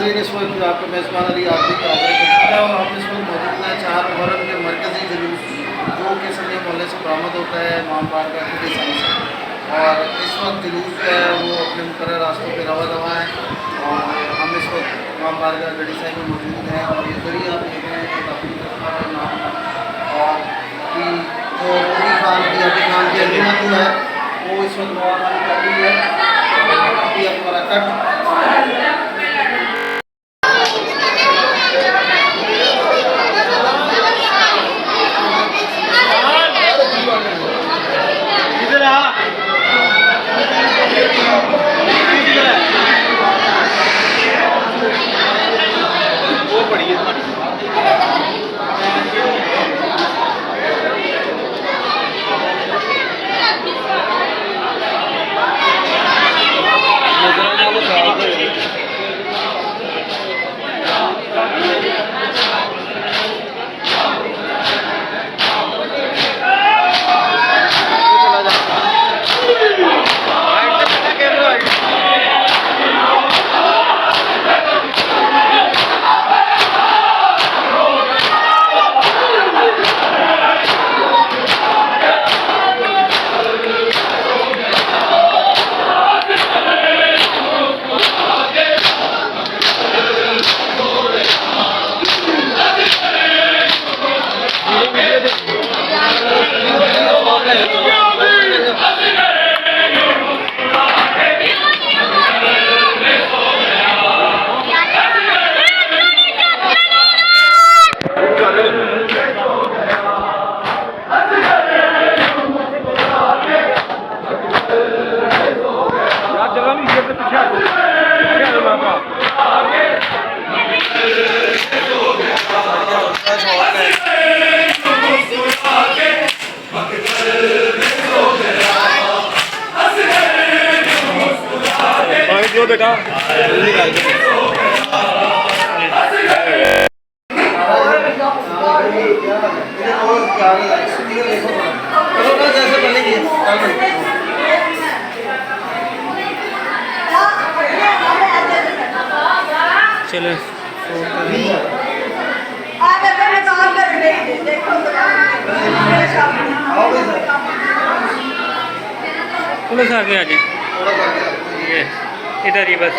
नाज़रीन, इस वक्त आपका मेज़बान अली आरती का आगरा कर चुका है और आप इस वक्त मौजूद हैं चार मुहर्रम के मरकज़ी जुलूस जो कि सनी मोहल्ले से बरामद होता है इमाम बार का डिज़ाइन से। और इस वक्त जुलूस जो है वो अपने मुकर्रर रास्तों पर रवा दवा है और हम इस वक्त इमाम बार का गढ़ी साहिब में मौजूद हैं और ये गढ़ी आप देख रहे हैं कि काफ़ी नाम और अभी जो अली खान की अलीमा जो है वो इस वक्त नवाखानी कर रही है अभी हमारा कट बेटा चलो पुलिस आगे आ जाए इधर ही बस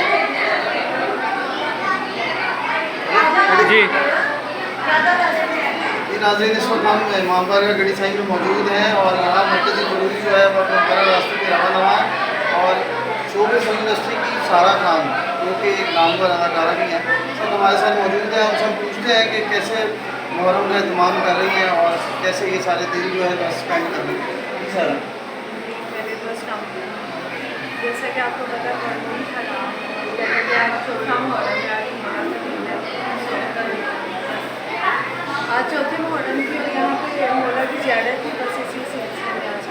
जी। नाज़रीन, इस वक्त हम इमाम बार का गढ़ी साहिब में मौजूद हैं और यहाँ मरकज़ी जुलूस जो है वो अपने मुकर्रर रास्ते पर रवा दवा है और शोबे फिल्म इंडस्ट्री की सारा खान जो कि एक नामवर अदाकारा भी हैं, सब हमारे साथ मौजूद हैं। उनसे हम पूछते हैं कि कैसे मुहर्रम का एहतमाम कर रही हैं और कैसे ये सारे दिन जो है बस स्पेंड कर रही हैं। सर जैसे कि आपको पता आज चौथे मुहर्रम की और यहाँ पे मौला की ज़्यारत थी, बस इसी सिलसिले में आज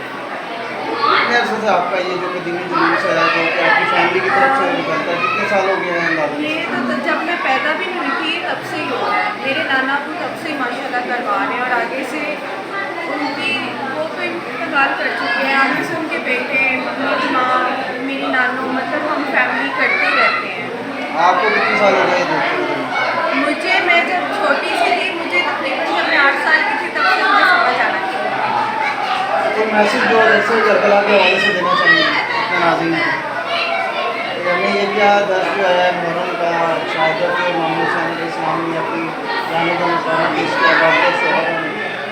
कितने अर्से से आपका ये जो कदीमी जुलूस है जो कि आपकी फैमिली की तरफ से निकलता है, कितने साल हो गए हैं? ये तो जब मैं पैदा भी नहीं हुई थी तब से ही हो रहा है। मेरे नाना को तब से ही माशाल्लाह करवा रहे हैं और आगे से उनकी वो तो इंतकाल कर चुके हैं, आगे से उनके बेटे, मेरी माँ, मेरी नानू, मतलब हम फैमिली करते रहते हैं। आपको कितने साल हो गए? मुझे, मैं जब छोटी सी थी, मुझे तकरीबन जब मैं 8 साल की थी तब से मुझे समझ आना चाहिए। तो मैसेज जो जैसे करबला के हवाले से देना चाहिए अपने नाज़रीन को, हमें ये क्या दर्ज जो है मुहर्रम का शहादत के मामले से इस्लाम में अपनी जाने का मुकाबला पेश किया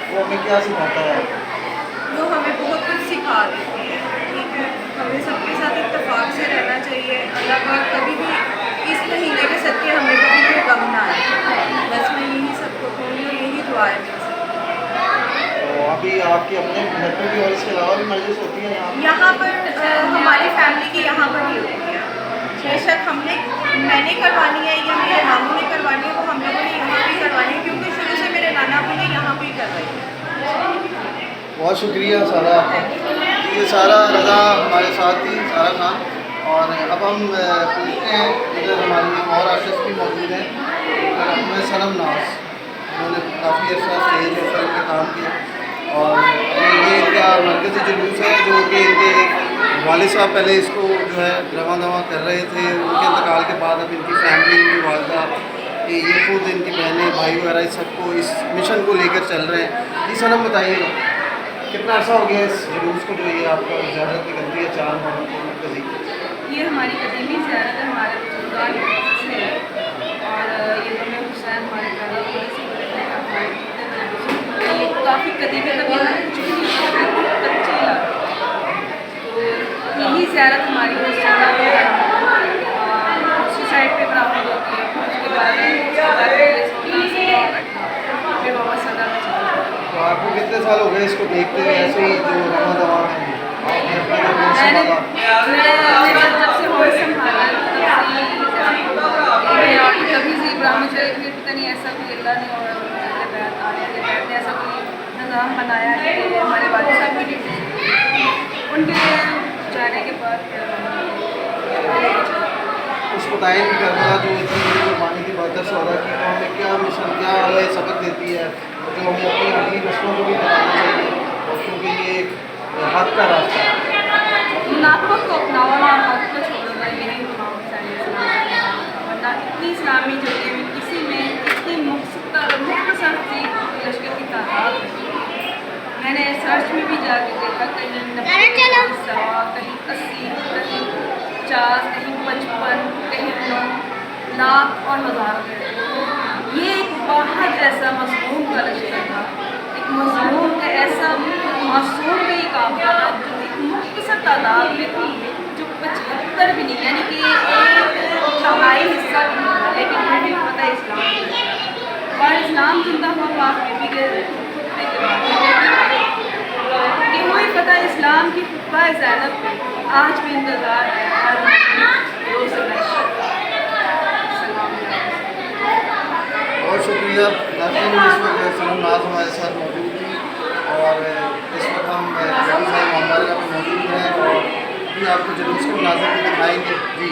वो हमें क्या सिखाता है? वो हमें बहुत कुछ सिखा देती है। ठीक है, हमें सबके साथ इत्तेफाक से रहना चाहिए। अल्लाह पाक कभी भी इस महीने के सदके हमें कभी कोई गम ना आए, बस मैं यही सबको कहूँगी और यही दुआ है मेरी। तो अभी आपके अपने घर पर भी और इसके अलावा भी मजलिस होती है यहाँ पर? हमारी फैमिली की यहाँ पर ही होती है। बेशक मैंने करवानी है या मेरे नानू ने करवानी है, वो हम लोगों ने यहाँ भी करवानी है क्योंकि शुरू से मेरे नाना भी ने यहाँ पर ही करवाई है। बहुत शुक्रिया सारा, ये सारा रज़ा हमारे साथ थी, सारा खान। और अब हम पूछते हैं, इधर हमारी और आर्टिस्ट भी मौजूद हैं, हमें सनम नाज, उन्होंने काफ़ी अर्सा स्टेज और फिल्म में काम किया और ये इनका मरकज़ी जुलूस है जो कि इनके वालिद साहब पहले इसको जो है रवा दवा कर रहे थे, उनके इंतकाल के बाद अब इनकी फैमिली, इनकी वालदा, ये खुद इनकी बहनें भाई वगैरह सबको इस मिशन को लेकर चल रहे हैं। जी सनम बताइए कितना अर्सा हो गया इस जुलूस को जो ये आपका ज़्यारत निकलती है 4 मुहर्रम को मरकज़ी? ये हमारी कदीमी ज़्यारत है, हमारे बुजुर्गान से है और ये हमें हुसैन हमारे पैदा हुए इसी वजह से हमारे ये काफ़ी कदीमी कभी कच्ची इलाका, तो यही ज़्यारत हमारी रोज़ाना दूसरी साइड पे बराबर होती है। उसके बाद फिर बाबा सदा में चलते हैं। तो आपको कितने साल हो गए इसको देखते हुए ऐसे ही जो रवा दवा है आपने अपने जो होश संभाला? जब से होश संभाला तब से कभी से इब्राहिम शरीफ पता नहीं ऐसा कोई अल्लाह ने और ने ऐसा कोई निज़ाम बनाया है कि हमारे वालिद साहब की ड्यूटी उनके जाने के बाद उस मुतायन करना जो इतनी बड़ी कुर्बानी की बदर सौदा की, तो हमें क्या मिशन, क्या हमें सबक देती है जो हमें अपनी अगली नस्लों को भी बताना चाहिए, और क्योंकि ये एक हक का रास्ता है। मुनाफा को अपनाना और हक को छोड़ना यही वरना इतनी इस्लामी जगह में किसी में इतनी मुख्तसर थी लश्कर की तादाद। मैंने सर्च में भी जाके देखा कहीं 90, 100, कहीं 80, कहीं 50, कहीं 55, कहीं 9 लाख और हज़ार। ये एक बहुत ऐसा मज़लूम का लश्कर था, एक मज़लूम का ऐसा मासूम का ये काम था जो एक मुख्तसर तादाद में थी, जो 75 भी नहीं यानी कि एक चौथाई हिस्सा भी नहीं था, लेकिन फिर भी पता इस्लाम और इस्लाम जिंदा हुआ पाक बेबी के खुतबे के बाद कि वही पता इस्लाम की खुतबा ज़ैनब पे आज भी इंतज़ार है और बहुत शुक्रिया नाज़रीन, इस वक्त सनम नाज हमारे साथ मौजूद थी और इस वक्त हम गड़ी साहिब मोहम्मद में मौजूद हैं और भी आपको जुलूस के मुनाज़िर भी दिखाएंगे। जी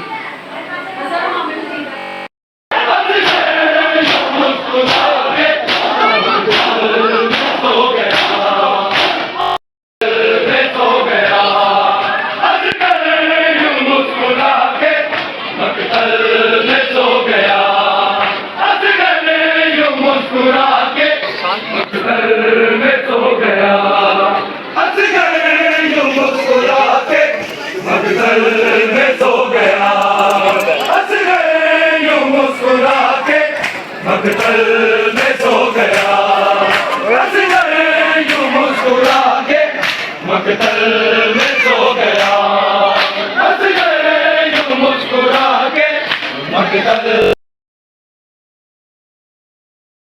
मकतल में सो गया, हंस गए यूं मुस्कुरा के, मकतल में सो गया, हंस गए यूं मुस्कुरा के, मकतल